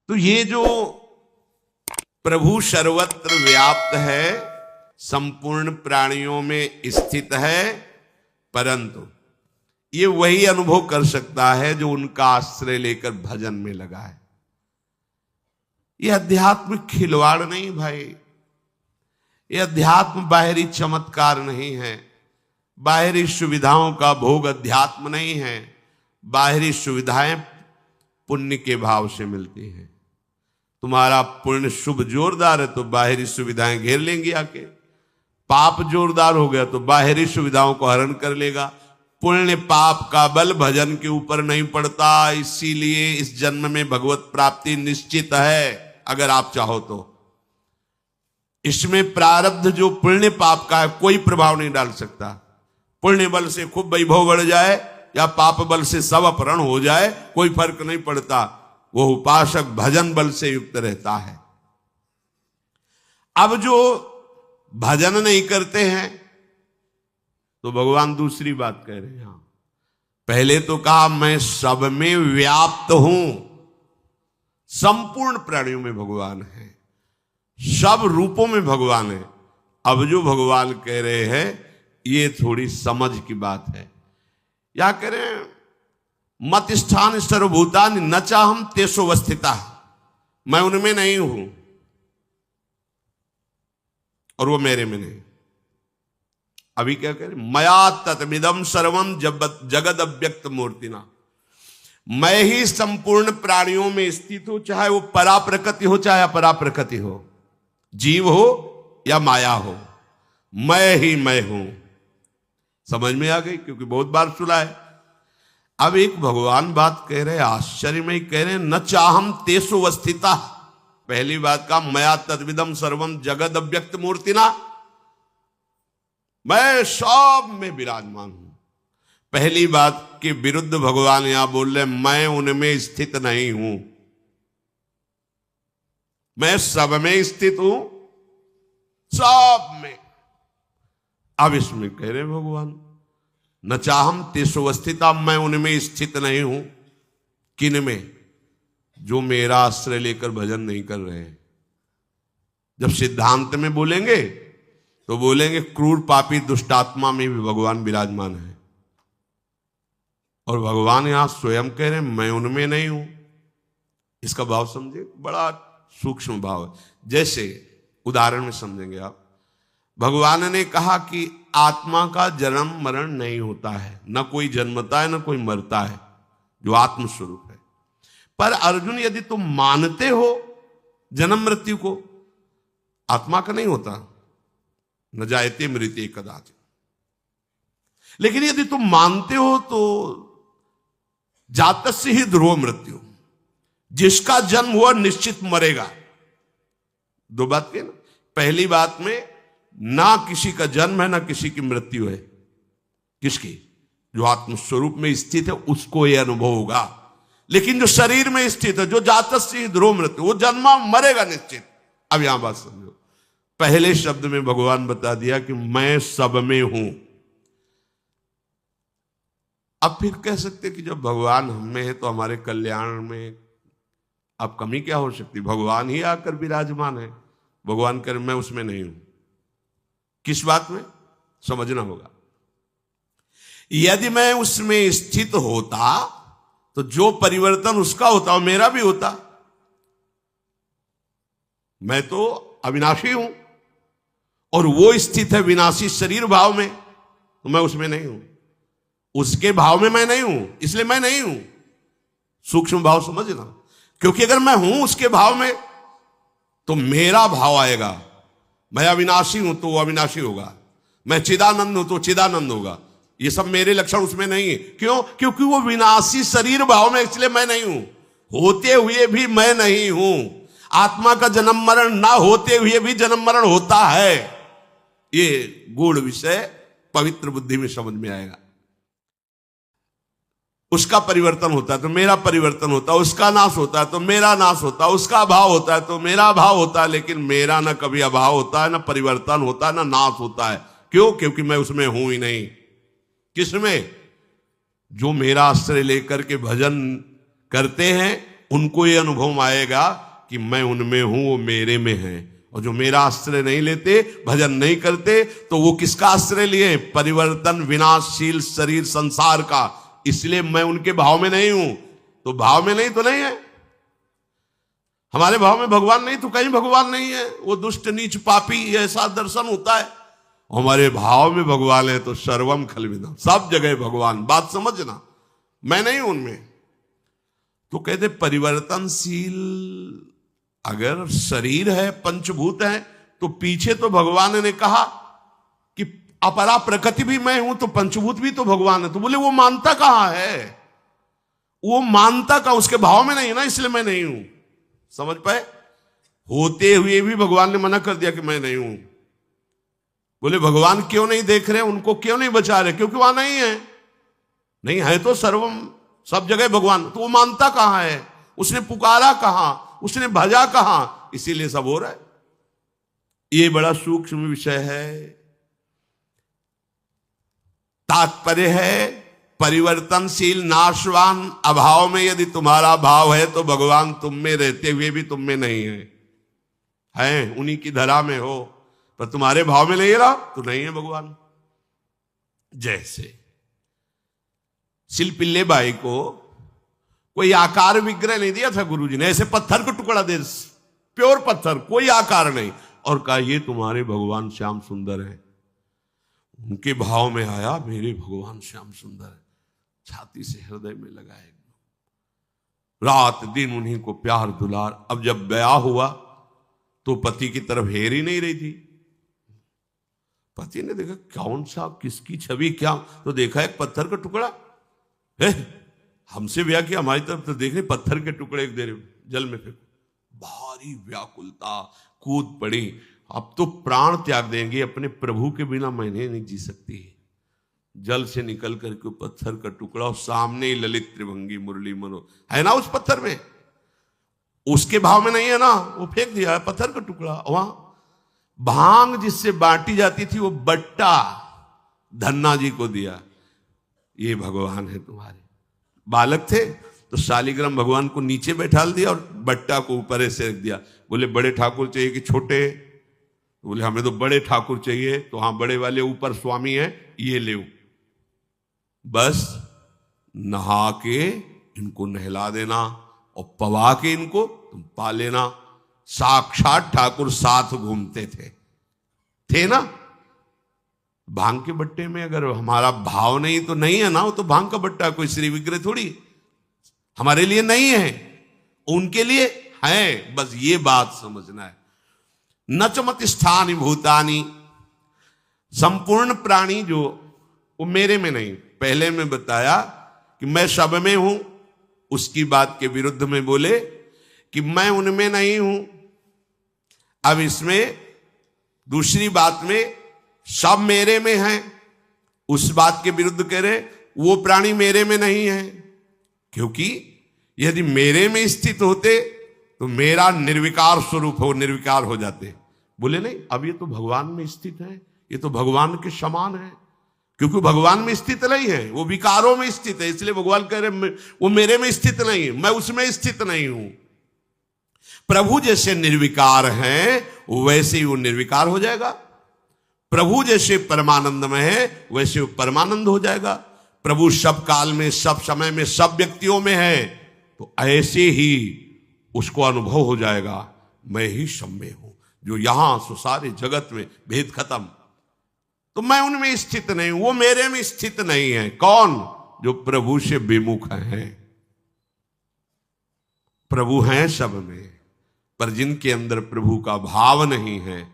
तो ये जो प्रभु सर्वत्र व्याप्त है, संपूर्ण प्राणियों में स्थित है, परंतु ये वही अनुभव कर सकता है जो उनका आश्रय लेकर भजन में लगा है। ये अध्यात्म खिलवाड़ नहीं भाई, ये अध्यात्म बाहरी चमत्कार नहीं है, बाहरी सुविधाओं का भोग अध्यात्म नहीं है। बाहरी सुविधाएं पुण्य के भाव से मिलती हैं। तुम्हारा पुण्य शुभ जोरदार है तो बाहरी सुविधाएं घेर लेंगी आके, पाप जोरदार हो गया तो बाहरी सुविधाओं को हरण कर लेगा। पुण्य पाप का बल भजन के ऊपर नहीं पड़ता, इसीलिए इस जन्म में भगवत प्राप्ति निश्चित है अगर आप चाहो तो। इसमें प्रारब्ध जो पुण्य पाप का है कोई प्रभाव नहीं डाल सकता। पुण्य बल से खूब वैभव बढ़ जाए या पाप बल से सब अपहरण हो जाए, कोई फर्क नहीं पड़ता, वो उपासक भजन बल से युक्त रहता है। अब जो भजन नहीं करते हैं तो भगवान दूसरी बात कह रहे हैं। पहले तो कहा मैं सब में व्याप्त हूं, संपूर्ण प्राणियों में भगवान है, सब रूपों में भगवान है। अब जो भगवान कह रहे हैं ये थोड़ी समझ की बात है। या कह रहे हैं मत स्थान सर्वभूतानि न चाहम तेषु अवस्थिता, मैं उनमें नहीं हूं और वो मेरे में नहीं। अभी क्या कह रहे, मया तत्मिदं सर्वम जगद अव्यक्त मूर्तिना, मैं ही संपूर्ण प्राणियों में स्थित हूं, चाहे वो परा प्रकृति हो चाहे अपरा प्रकृति हो, जीव हो या माया हो, मैं ही मैं हूं। समझ में आ गई? क्योंकि बहुत बार सुना है। अब एक भगवान बात कह रहे, आश्चर्य में ही कह रहे, न चाहम तेषु अवस्थिता। पहली बात का मया तद्विदम सर्वम जगद अव्यक्त मूर्तिना, मैं सब में विराजमान हूं। पहली बात के विरुद्ध भगवान यहां बोल रहे, मैं उनमें स्थित नहीं हूं, मैं सब में स्थित हूं, सब में। अब इसमें कह रहे भगवान न चाहम तेषु अवस्थिता, मैं उनमें स्थित नहीं हूं। किन में? जो मेरा आश्रय लेकर भजन नहीं कर रहे हैं। जब सिद्धांत में बोलेंगे तो बोलेंगे क्रूर पापी दुष्टात्मा में भी भगवान विराजमान है, और भगवान यहां स्वयं कह रहे हैं मैं उनमें नहीं हूं। इसका भाव समझे, बड़ा सूक्ष्म भाव है। जैसे उदाहरण में समझेंगे आप, भगवान ने कहा कि आत्मा का जन्म मरण नहीं होता है, न कोई जन्मता है न कोई मरता है, जो आत्म स्वरूप है। पर अर्जुन यदि तुम मानते हो जन्म मृत्यु को, आत्मा का नहीं होता, न जायते मृत्युः कदाचित्। लेकिन यदि तुम मानते हो तो जातस्य ही ध्रुव मृत्यु, जिसका जन्म हुआ निश्चित मरेगा। दो बात की ना, पहली बात में ना किसी का जन्म है ना किसी की मृत्यु है। किसकी? जो आत्मस्वरूप में स्थित है उसको यह अनुभव होगा। लेकिन जो शरीर में स्थित है, जो जातस्य ध्रुव मृत्यु, वो जन्मा मरेगा निश्चित। अब यहां बात समझो, पहले शब्द में भगवान बता दिया कि मैं सब में हूं। अब फिर कह सकते कि जब भगवान हम में है तो हमारे कल्याण में अब कमी क्या हो सकती? भगवान ही आकर विराजमान है। भगवान कर मैं उसमें नहीं हूं। किस बात में? समझना होगा। यदि मैं उसमें स्थित होता तो जो परिवर्तन उसका होता वो मेरा भी होता। मैं तो अविनाशी हूं और वो स्थित है विनाशी शरीर भाव में, तो मैं उसमें नहीं हूं। उसके भाव में मैं नहीं हूं, इसलिए मैं नहीं हूं। सूक्ष्म भाव समझना, क्योंकि अगर मैं हूं उसके भाव में तो मेरा भाव आएगा। मैं अविनाशी हूं तो वो अविनाशी होगा, मैं चिदानंद हूं तो चिदानंद होगा। ये सब मेरे लक्षण उसमें नहीं है। क्यों? क्योंकि वो विनाशी शरीर भाव में, इसलिए मैं नहीं हूं। होते हुए भी मैं नहीं हूं। आत्मा का जन्म मरण ना होते हुए भी जन्म मरण होता है। ये गूढ़ विषय पवित्र बुद्धि में समझ में आएगा। उसका परिवर्तन होता है तो मेरा परिवर्तन होता है, उसका नाश होता है तो मेरा नाश होता है, उसका अभाव होता है तो मेरा अभाव होता है। लेकिन मेरा ना कभी अभाव होता है, ना परिवर्तन होता है, ना नाश होता है। क्यों? क्योंकि मैं उसमें हूं ही नहीं। किसमें? जो मेरा आश्रय लेकर के भजन करते हैं उनको ये अनुभव आएगा कि मैं उनमें हूं, वो मेरे में है। और जो मेरा आश्रय नहीं लेते, भजन नहीं करते, तो वो किसका आश्रय लिए? परिवर्तन विनाशशील शरीर संसार का। इसलिए मैं उनके भाव में नहीं हूं। तो भाव में नहीं तो नहीं है। हमारे भाव में भगवान नहीं तो कहीं भगवान नहीं है। वो दुष्ट नीच पापी, ऐसा दर्शन होता है। हमारे भाव में भगवान है तो सर्वम खलविदम, सब जगह भगवान। बात समझना, मैं नहीं हूं उनमें। तो कहते परिवर्तनशील अगर शरीर है, पंचभूत है, तो पीछे तो भगवान ने कहा कि अपरा प्रकृति भी मैं हूं, तो पंचभूत भी तो भगवान है। तो बोले वो मानता कहां है? वो मानता का उसके भाव में नहीं ना, इसलिए मैं नहीं हूं। समझ पाए? होते हुए भी भगवान ने मना कर दिया कि मैं नहीं हूं। बोले भगवान क्यों नहीं देख रहे, उनको क्यों नहीं बचा रहे? क्योंकि वहां नहीं है। नहीं है तो सर्वम, सब जगह भगवान। तो वो मानता कहां है? उसने पुकारा कहां? उसने भजा कहां? इसीलिए सब हो रहा है। ये बड़ा सूक्ष्म विषय है। तात्पर्य है परिवर्तनशील नाशवान अभाव में यदि तुम्हारा भाव है तो भगवान तुम में रहते हुए भी तुम में नहीं है उन्हीं की धरा में हो, पर तुम्हारे भाव में नहीं रहा तो नहीं है भगवान। जैसे शिल्पिल्ले बाई को कोई आकार विग्रह नहीं दिया था गुरुजी ने, ऐसे पत्थर को टुकड़ा दे, प्योर पत्थर, कोई आकार नहीं, और कहा ये तुम्हारे भगवान श्याम सुंदर है। उनके भाव में आया मेरे भगवान श्याम सुंदर है, छाती से हृदय में लगाए, रात दिन उन्हीं को प्यार दुलार। अब जब ब्याह हुआ तो पति की तरफ हेर ही नहीं रही थी। पति ने देखा कौन सा, किसकी छवि क्या, तो देखा एक पत्थर का टुकड़ा है। हमसे ब्याह किया, हमारी तरफ तो देख रहे पत्थर के टुकड़े एक देर जल में फेंक। भारी व्याकुलता, कूद पड़ी। अब तो प्राण त्याग देंगे, अपने प्रभु के बिना मैंने नहीं जी सकती। जल से निकल करके पत्थर का टुकड़ा, और सामने ही ललित त्रिभंगी मुरली मनो है ना उस पत्थर में, उसके भाव में नहीं है ना, वो फेंक दिया है पत्थर का टुकड़ा। वहां भांग जिससे बांटी जाती थी वो बट्टा धन्ना जी को दिया, ये भगवान है तुम्हारे। बालक थे तो शालिग्राम भगवान को नीचे बैठा दिया और बट्टा को ऊपर ऐसे रख दिया। बोले बड़े ठाकुर चाहिए कि छोटे? बोले हमें तो बड़े ठाकुर चाहिए। तो हाँ बड़े वाले ऊपर स्वामी है, ये ले, बस नहा के इनको नहला देना और पवा के इनको तुम पा लेना। साक्षात ठाकुर साथ घूमते थे ना। भांग के बट्टे में अगर हमारा भाव नहीं तो नहीं है ना, वो तो भांग का बट्टा, कोई श्री विग्रह थोड़ी हमारे लिए नहीं है, उनके लिए है। बस ये बात समझना है। नचमत स्थानि भूतानि, संपूर्ण प्राणी जो वो मेरे में नहीं। पहले मैं बताया कि मैं सब में हूं, उसकी बात के विरुद्ध में बोले कि मैं उनमें नहीं हूं। अब इसमें दूसरी बात में सब मेरे में है, उस बात के विरुद्ध कह रहे वो प्राणी मेरे में नहीं है। क्योंकि यदि मेरे में स्थित होते तो मेरा निर्विकार स्वरूप हो, निर्विकार हो जाते। बोले नहीं, अब ये तो भगवान में स्थित है, ये तो भगवान के समान है। क्योंकि भगवान में स्थित नहीं है, वो विकारों में स्थित है, इसलिए भगवान कह रहे वो मेरे में स्थित नहीं है, मैं उसमें स्थित नहीं हूं। प्रभु जैसे निर्विकार हैं वैसे ही वो निर्विकार हो जाएगा। प्रभु जैसे परमानंद में है वैसे वो परमानंद हो जाएगा। प्रभु सब काल में, सब समय में, सब व्यक्तियों में है, तो ऐसे ही उसको अनुभव हो जाएगा मैं ही सब में हूं। जो यहां सो सारे जगत में भेद खत्म। तो मैं उनमें स्थित नहीं हूं, वो मेरे में स्थित नहीं है। कौन? जो प्रभु से विमुख हैं। प्रभु हैं सब में, पर जिनके अंदर प्रभु का भाव नहीं है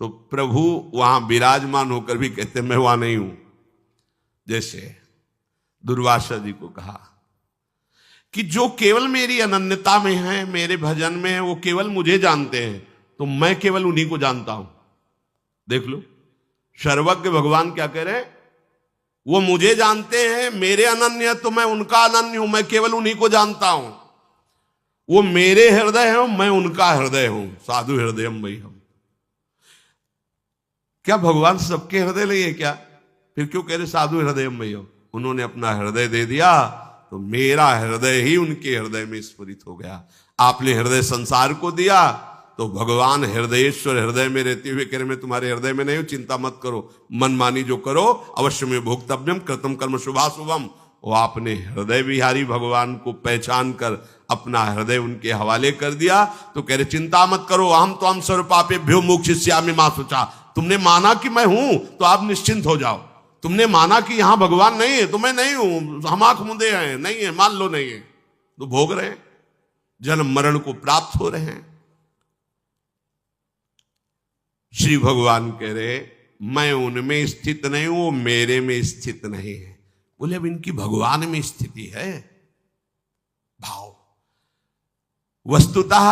तो प्रभु वहां विराजमान होकर भी कहते मैं वहां नहीं हूं। जैसे दुर्वासा जी को कहा कि जो केवल मेरी अनन्यता में है, मेरे भजन में है, वो केवल मुझे जानते हैं, तो मैं केवल उन्हीं को जानता हूं। देख लो, सर्वज्ञ भगवान क्या कह रहे हैं? वो मुझे जानते हैं, मेरे अनन्य, तो मैं उनका अनन्य हूं, मैं केवल उन्हीं को जानता हूं। वो मेरे हृदय है, मैं उनका हृदय हूं। साधु हृदय मई हम। क्या भगवान सबके हृदय नहीं है क्या? फिर क्यों कह रहे साधु हृदय मई हम? उन्होंने अपना हृदय दे दिया तो तो मेरा हृदय ही उनके हृदय में स्फुरित हो गया। आपने हृदय संसार को दिया, तो भगवान हृदयेश्वर हृदय में रहते हुए कह रहे मैं तुम्हारे हृदय में नहीं हूं, चिंता मत करो, मनमानी जो करो अवश्य में भोक्तव्यम कृतम कर्म शुभाशुभम। वो आपने हृदय विहारी भगवान को पहचान कर अपना हृदय उनके हवाले कर दिया, तो कह रहे चिंता मत करो, हम तो हम सर्व पापेभ्यो मोक्षयिष्यामि मा शुचा। तुमने माना कि मैं हूं तो आप निश्चिंत हो जाओ। तुमने माना कि यहां भगवान नहीं है तो मैं नहीं हूं, हम आंख मुंदे हैं, नहीं है, मान लो नहीं है, तो भोग रहे हैं, जन्म मरण को प्राप्त हो रहे हैं। श्री भगवान कह रहे मैं उनमें स्थित नहीं हूं, वो मेरे में स्थित नहीं है। बोले अब इनकी भगवान में स्थिति है। भाव वस्तुतः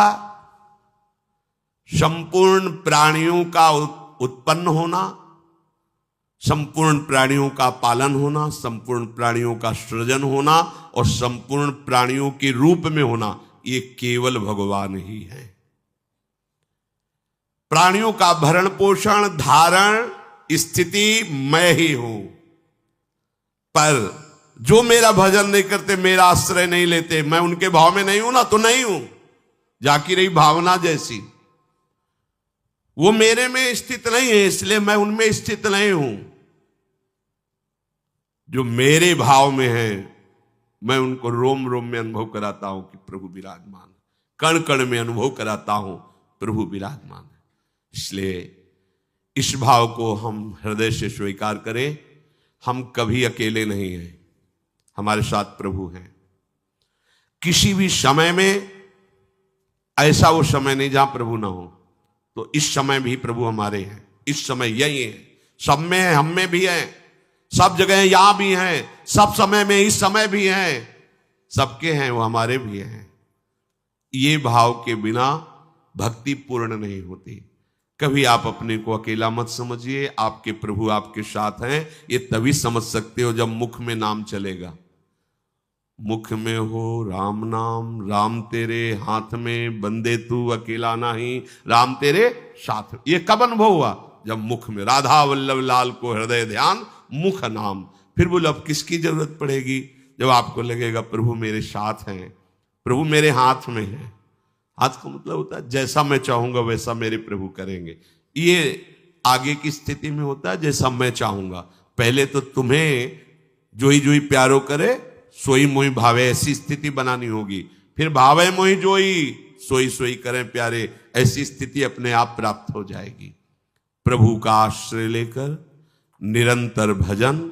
संपूर्ण प्राणियों का उत्पन्न होना, संपूर्ण प्राणियों का पालन होना, संपूर्ण प्राणियों का सृजन होना और संपूर्ण प्राणियों के रूप में होना, ये केवल भगवान ही है। प्राणियों का भरण पोषण धारण स्थिति मैं ही हूं, पर जो मेरा भजन नहीं करते, मेरा आश्रय नहीं लेते, मैं उनके भाव में नहीं हूं ना, तो नहीं हूं। जाकी रही भावना जैसी, वो मेरे में स्थित नहीं है, इसलिए मैं उनमें स्थित नहीं हूं। जो मेरे भाव में है, मैं उनको रोम रोम में अनुभव कराता हूं कि प्रभु विराजमान, कण कण में अनुभव कराता हूं प्रभु विराजमान है। इसलिए इस भाव को हम हृदय से स्वीकार करें, हम कभी अकेले नहीं हैं, हमारे साथ प्रभु हैं। किसी भी समय में ऐसा वो समय नहीं जहां प्रभु ना हो, तो इस समय भी प्रभु हमारे हैं। इस समय यही है, सब में है, हम में भी है, सब जगह यहां भी हैं, सब समय में इस समय भी हैं, सबके हैं, वो हमारे भी हैं। ये भाव के बिना भक्ति पूर्ण नहीं होती। कभी आप अपने को अकेला मत समझिए, आपके प्रभु आपके साथ हैं। ये तभी समझ सकते हो जब मुख में नाम चलेगा। मुख में हो राम नाम, राम तेरे हाथ में, बंदे तू अकेला नहीं, राम तेरे साथ। ये कब अनुभव हुआ? जब मुख में राधा वल्लभ लाल को हृदय ध्यान, मुख नाम। फिर बोले अब किसकी जरूरत पड़ेगी? जब आपको लगेगा प्रभु मेरे साथ हैं, प्रभु मेरे हाथ में है। हाथ का मतलब होता है जैसा मैं चाहूंगा वैसा मेरे प्रभु करेंगे। ये आगे की स्थिति में होता है जैसा मैं चाहूंगा। पहले तो तुम्हें जोई जोई प्यारो करे सोई मोई भावे, ऐसी स्थिति बनानी होगी। फिर भावे मोई जोई सोई सोई करें प्यारे, ऐसी स्थिति अपने आप प्राप्त हो जाएगी। प्रभु का आश्रय लेकर निरंतर भजन,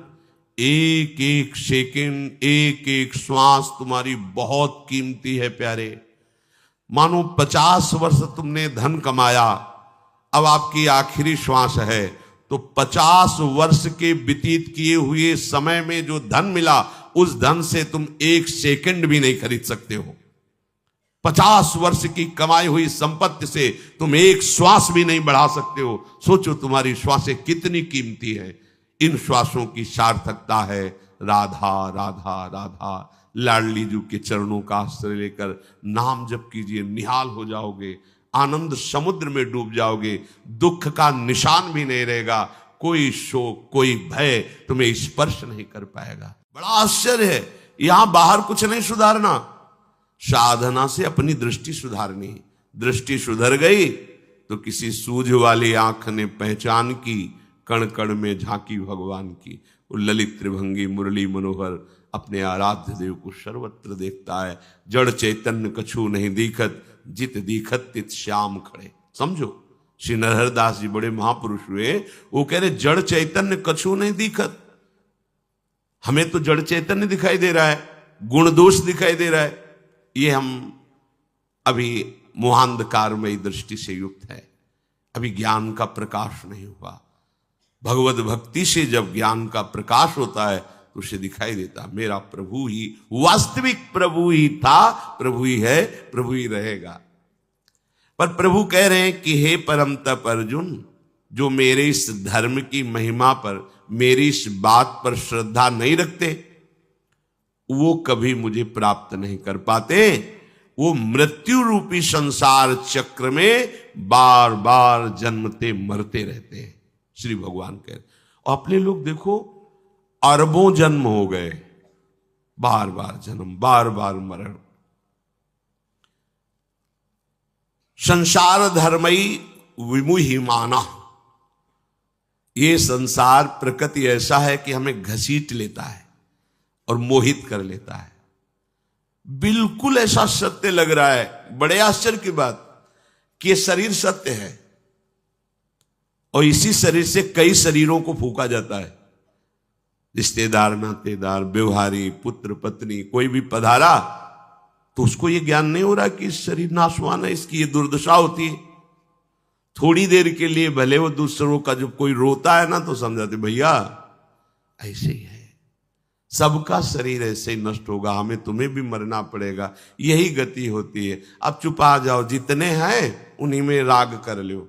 एक एक सेकंड, एक एक श्वास तुम्हारी बहुत कीमती है प्यारे। मानो 50 वर्ष तुमने धन कमाया, अब आपकी आखिरी श्वास है, तो 50 वर्ष के व्यतीत किए हुए समय में जो धन मिला, उस धन से तुम एक सेकंड भी नहीं खरीद सकते हो। 50 वर्ष की कमाई हुई संपत्ति से तुम एक श्वास भी नहीं बढ़ा सकते हो। सोचो तुम्हारी श्वासें कितनी कीमती हैं। इन श्वासों की सार्थकता है राधा राधा राधा। लाडली जी के चरणों का आश्रय लेकर नाम जप कीजिए, निहाल हो जाओगे, आनंद समुद्र में डूब जाओगे, दुख का निशान भी नहीं रहेगा, कोई शोक कोई भय तुम्हें स्पर्श नहीं कर पाएगा। बड़ा आश्चर्य है। यहां बाहर कुछ नहीं सुधारना, साधना से अपनी दृष्टि सुधारनी। दृष्टि सुधर गई तो किसी सूझ वाली आंख ने पहचान की, कण कण में झांकी भगवान की। वो ललित त्रिभंगी मुरली मनोहर अपने आराध्य देव को सर्वत्र देखता है। जड़ चैतन्य कछु नहीं दिखत, जित दिखत तित श्याम खड़े। समझो, श्री नरहरदास जी बड़े महापुरुष हुए, वो कह रहे जड़ चैतन्य कछु नहीं दिखत। हमें तो जड़ चैतन्य दिखाई दे रहा है, गुण दोष दिखाई दे रहा है। ये हम अभी मोहांधकारमयी दृष्टि से युक्त है, अभी ज्ञान का प्रकाश नहीं हुआ। भगवत भक्ति से जब ज्ञान का प्रकाश होता है तो उसे दिखाई देता मेरा प्रभु ही वास्तविक प्रभु ही था, प्रभु ही है, प्रभु ही रहेगा। पर प्रभु कह रहे हैं कि हे परम तप अर्जुन, जो मेरे इस धर्म की महिमा पर, मेरी इस बात पर श्रद्धा नहीं रखते, वो कभी मुझे प्राप्त नहीं कर पाते। वो मृत्यु रूपी संसार चक्र में बार बार जन्मते मरते रहते हैं। श्री भगवान कह रहे। और अपने लोग देखो, अरबों जन्म हो गए, बार बार जन्म, बार बार मरण। संसार धर्मई विमुहिमाना, ये संसार प्रकृति ऐसा है कि हमें घसीट लेता है और मोहित कर लेता है। बिल्कुल ऐसा सत्य लग रहा है, बड़े आश्चर्य की बात कि ये शरीर सत्य है और इसी शरीर से कई शरीरों को फूंका जाता है। रिश्तेदार, नातेदार, व्यवहारी, पुत्र, पत्नी, कोई भी पधारा तो उसको ये ज्ञान नहीं हो रहा कि इस शरीर नाशवान है, इसकी ये दुर्दशा होती है। थोड़ी देर के लिए भले वो दूसरों का जब कोई रोता है ना तो समझाते भैया ऐसे ही है, सबका शरीर ऐसे ही नष्ट होगा, हमें तुम्हें भी मरना पड़ेगा, यही गति होती है। अब चुपा जाओ, जितने हैं उन्हीं में राग कर लो,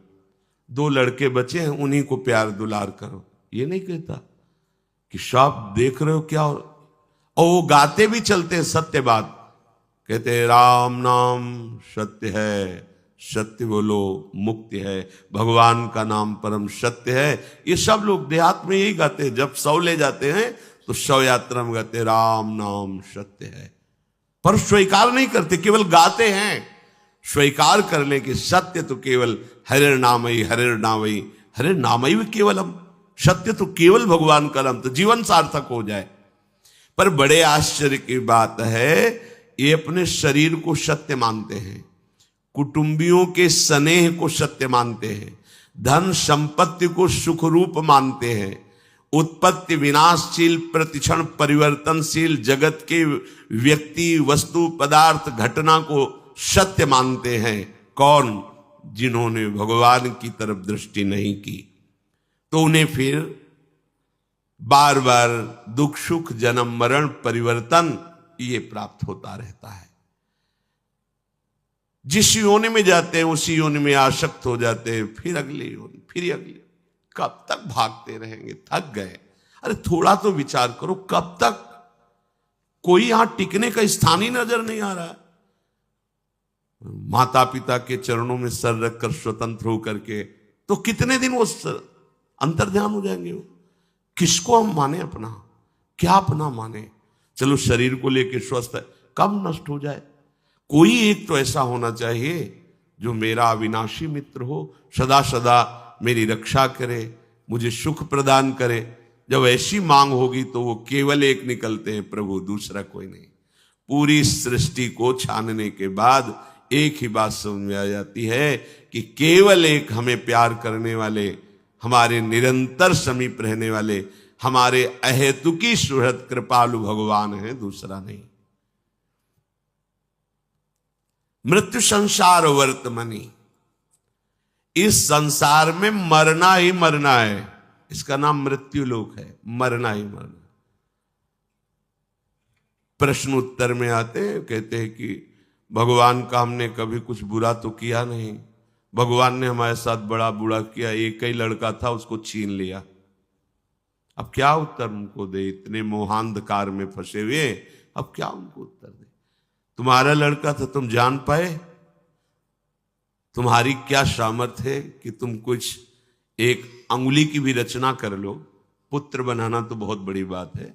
2 लड़के बचे हैं उन्हीं को प्यार दुलार करो। ये नहीं कहता कि सब देख रहे हो क्या, और वो गाते भी चलते हैं सत्य बात, कहते हैं राम नाम सत्य है, सत्य बोलो मुक्ति है, भगवान का नाम परम सत्य है। ये सब लोग देहात में यही गाते हैं, जब शव ले जाते हैं तो शव यात्रा में गाते हैं राम नाम सत्य है, पर स्वीकार नहीं करते, केवल गाते हैं। स्वीकार कर ले कि सत्य तो केवल हरे नामई, हरे नामई, हरे नामई केवलम, सत्य तो केवल भगवान का नाम, तो जीवन सार्थक हो जाए। पर बड़े आश्चर्य की बात है, ये अपने शरीर को सत्य मानते हैं, कुटुंबियों के स्नेह को सत्य मानते हैं, धन संपत्ति को सुख रूप मानते हैं, उत्पत्ति विनाशशील प्रतिक्षण परिवर्तनशील जगत के व्यक्ति वस्तु पदार्थ घटना को सत्य मानते हैं। कौन? जिन्होंने भगवान की तरफ दृष्टि नहीं की, तो उन्हें फिर बार बार दुख सुख जन्म मरण परिवर्तन ये प्राप्त होता रहता है। जिस योनि में जाते हैं उसी योनि में आसक्त हो जाते हैं, फिर अगली योनि, फिर अगली। कब तक भागते रहेंगे? थक गए। अरे थोड़ा तो विचार करो, कब तक? कोई यहां टिकने का स्थान ही नजर नहीं आ रहा है। माता पिता के चरणों में सर रखकर स्वतंत्र होकर के तो कितने दिन वो अंतर्ध्यान हो जाएंगे। वो किसको हम माने अपना, क्या अपना माने? चलो शरीर को लेकर स्वस्थ है, कब नष्ट हो जाए। कोई एक तो ऐसा होना चाहिए जो मेरा अविनाशी मित्र हो, सदा सदा मेरी रक्षा करे, मुझे सुख प्रदान करे। जब ऐसी मांग होगी तो वो केवल एक निकलते हैं, प्रभु, दूसरा कोई नहीं। पूरी सृष्टि को छानने के बाद एक ही बात समझ में आ जाती है कि केवल एक हमें प्यार करने वाले, हमारे निरंतर समीप रहने वाले, हमारे अहेतुकी सुहृद कृपालु भगवान है, दूसरा नहीं। मृत्यु संसार वर्तमनी, इस संसार में मरना ही मरना है, इसका नाम मृत्यु लोक है, मरना ही मरना। प्रश्न उत्तर में आते हैं, कहते हैं कि भगवान का हमने कभी कुछ बुरा तो किया नहीं, भगवान ने हमारे साथ बड़ा बुरा किया, एक ही लड़का था उसको छीन लिया। अब क्या उत्तर उनको दे, इतने मोहांधकार में फंसे हुए, अब क्या उनको उत्तर दे? तुम्हारा लड़का था, तुम जान पाए? तुम्हारी क्या सामर्थ्य है कि तुम कुछ एक अंगुली की भी रचना कर लो? पुत्र बनाना तो बहुत बड़ी बात है,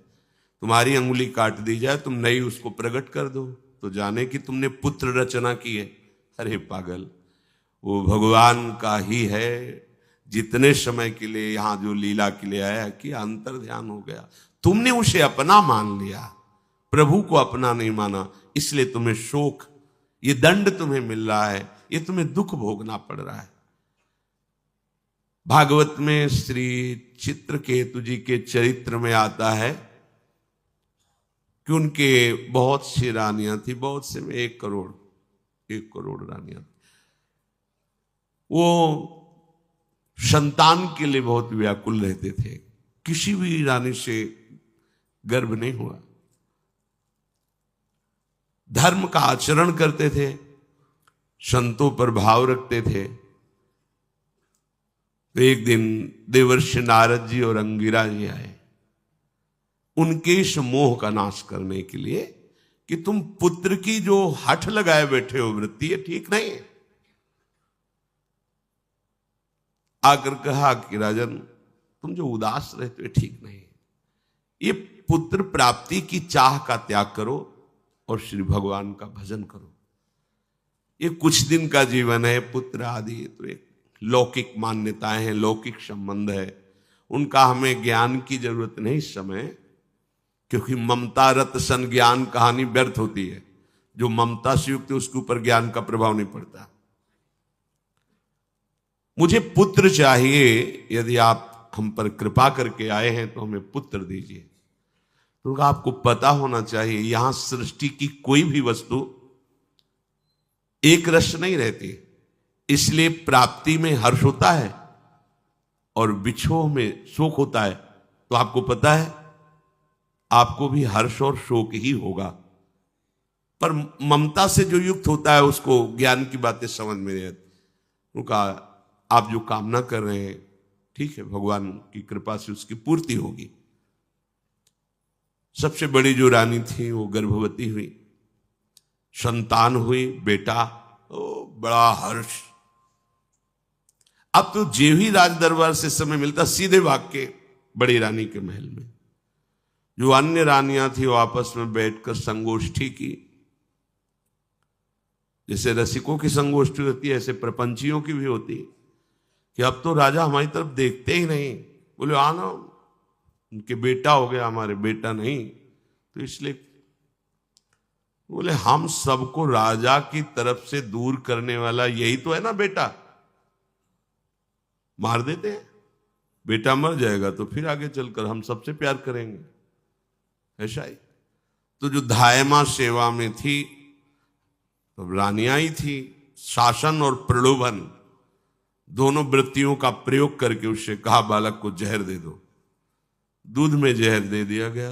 तुम्हारी अंगुली काट दी जाए, तुम नई उसको प्रकट कर दो तो जाने कि तुमने पुत्र रचना की है। अरे पागल, वो भगवान का ही है। जितने समय के लिए यहां जो लीला के लिए आया कि अंतर ध्यान हो गया, तुमने उसे अपना मान लिया, प्रभु को अपना नहीं माना, इसलिए तुम्हें शोक, ये दंड तुम्हें मिल रहा है, ये तुम्हें दुख भोगना पड़ रहा है। भागवत में श्री चित्रकेतु जी के चरित्र में आता है कि उनके बहुत सी रानियां थी, बहुत से में 1 करोड़ रानियां थी। वो संतान के लिए बहुत व्याकुल रहते थे, किसी भी रानी से गर्भ नहीं हुआ। धर्म का आचरण करते थे, संतों पर भाव रखते थे। तो एक दिन देवर्षि नारद जी और अंगिरा जी आए उनके इस मोह का नाश करने के लिए कि तुम पुत्र की जो हठ लगाए बैठे हो वृत्ति, ये ठीक नहीं है। आकर कहा कि राजन, तुम जो उदास रहते हो ठीक नहीं, ये पुत्र प्राप्ति की चाह का त्याग करो और श्री भगवान का भजन करो। ये कुछ दिन का जीवन है, पुत्र आदि तो एक लौकिक मान्यताएं हैं, लौकिक संबंध है, उनका हमें ज्ञान की जरूरत नहीं इस समय, क्योंकि ममता रत सन ज्ञान कहानी व्यर्थ होती है। जो ममता से युक्त है उसके ऊपर ज्ञान का प्रभाव नहीं पड़ता। मुझे पुत्र चाहिए, यदि आप हम पर कृपा करके आए हैं तो हमें पुत्र दीजिए। तो आपको पता होना चाहिए यहां सृष्टि की कोई भी वस्तु एक रस नहीं रहती, इसलिए प्राप्ति में हर्ष होता है और विछोह में शोक होता है। तो आपको पता है आपको भी हर्ष और शोक ही होगा, पर ममता से जो युक्त होता है उसको ज्ञान की बातें समझ में नहीं आती। उनका आप जो कामना कर रहे हैं ठीक है, भगवान की कृपा से उसकी पूर्ति होगी। सबसे बड़ी जो रानी थी वो गर्भवती हुई, संतान हुई, बेटा, ओ बड़ा हर्ष। अब तो जे ही राज दरबार से समय मिलता सीधे भाग के बड़ी रानी के महल में। जो अन्य रानियां थी वो आपस में बैठकर संगोष्ठी की, जैसे रसिकों की संगोष्ठी होती है ऐसे प्रपंचियों की भी होती, कि अब तो राजा हमारी तरफ देखते ही नहीं, बोले आना उनके बेटा हो गया, हमारे बेटा नहीं, तो इसलिए बोले हम सबको राजा की तरफ से दूर करने वाला यही तो है ना बेटा, मार देते हैं, बेटा मर जाएगा तो फिर आगे चलकर हम सबसे प्यार करेंगे, ऐसा ही। तो जो धायमा सेवा में थी तो रानियां ही थी, शासन और प्रलोभन दोनों वृत्तियों का प्रयोग करके उससे कहा बालक को जहर दे दो। दूध में जहर दे दिया गया।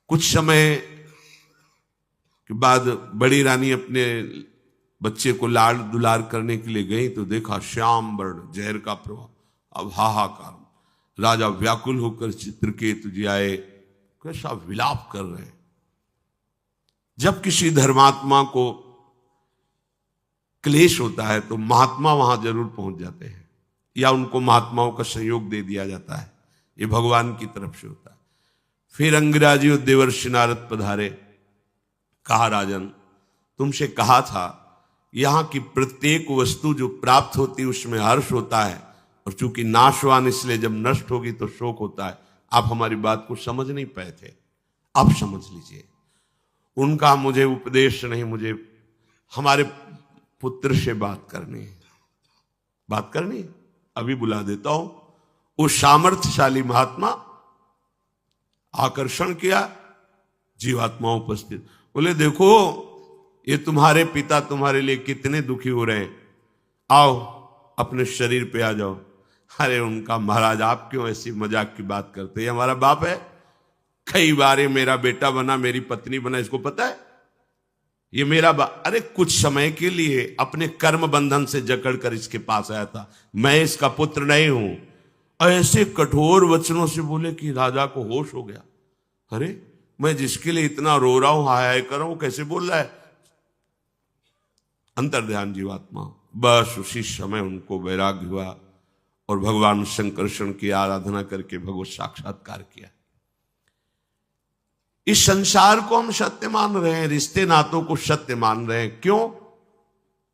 कुछ समय के बाद बड़ी रानी अपने बच्चे को लाड़ दुलार करने के लिए गई तो देखा श्याम वर्ण जहर का प्रभाव। अब हाहाकार, राजा व्याकुल होकर चित्रकेतु जी आए, कैसा विलाप कर रहे हैं। जब किसी धर्मात्मा को क्लेश होता है तो महात्मा वहां जरूर पहुंच जाते हैं, या उनको महात्माओं का सहयोग दे दिया जाता है, ये भगवान की तरफ से होता है। फिर अंगिराजी और देवर्षि नारद पधारे, कहा राजन तुमसे कहा था यहां की प्रत्येक वस्तु जो प्राप्त होती उसमें हर्ष होता है, और चूंकि नाशवान इसलिए जब नष्ट होगी तो शोक होता है। आप हमारी बात को समझ नहीं पाए थे, अब समझ लीजिए। उनका मुझे उपदेश नहीं, मुझे हमारे पुत्र से बात करनी है, बात करनी है, अभी बुला देता हूं। वो सामर्थ्यशाली महात्मा आकर्षण किया, जीवात्मा उपस्थित, बोले देखो ये तुम्हारे पिता तुम्हारे लिए कितने दुखी हो रहे हैं, आओ अपने शरीर पे आ जाओ। अरे उनका महाराज आप क्यों ऐसी मजाक की बात करते हैं, हमारा बाप है, कई बार ये मेरा बेटा बना, मेरी पत्नी बना, इसको पता है ये मेरा अरे कुछ समय के लिए अपने कर्म बंधन से जकड़कर इसके पास आया था, मैं इसका पुत्र नहीं हूं। ऐसे कठोर वचनों से बोले कि राजा को होश हो गया। अरे मैं जिसके लिए इतना रो रहा हूं, हाय हाय कर रहा हूं, कैसे बोल रहा है। अंतर्ध्यान जीवात्मा। बस उसी समय उनको वैराग्य हुआ और भगवान शंकरषण की आराधना करके भगवत साक्षात्कार किया। इस संसार को हम सत्य मान रहे हैं, रिश्ते नातों को सत्य मान रहे हैं, क्यों?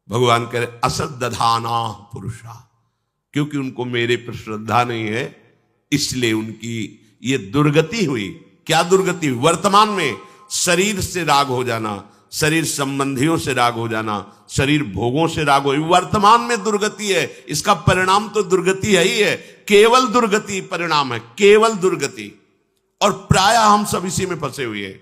भगवान कह रहे असत दधाना पुरुषा, क्योंकि उनको मेरे पर श्रद्धा नहीं है, इसलिए उनकी ये दुर्गति हुई। क्या दुर्गति? वर्तमान में शरीर से राग हो जाना, शरीर संबंधियों से राग हो जाना, शरीर भोगों से राग हो, वर्तमान में दुर्गति है। इसका परिणाम तो दुर्गति है ही है, केवल दुर्गति परिणाम है, केवल दुर्गति। और प्राय हम सब इसी में फंसे हुए हैं।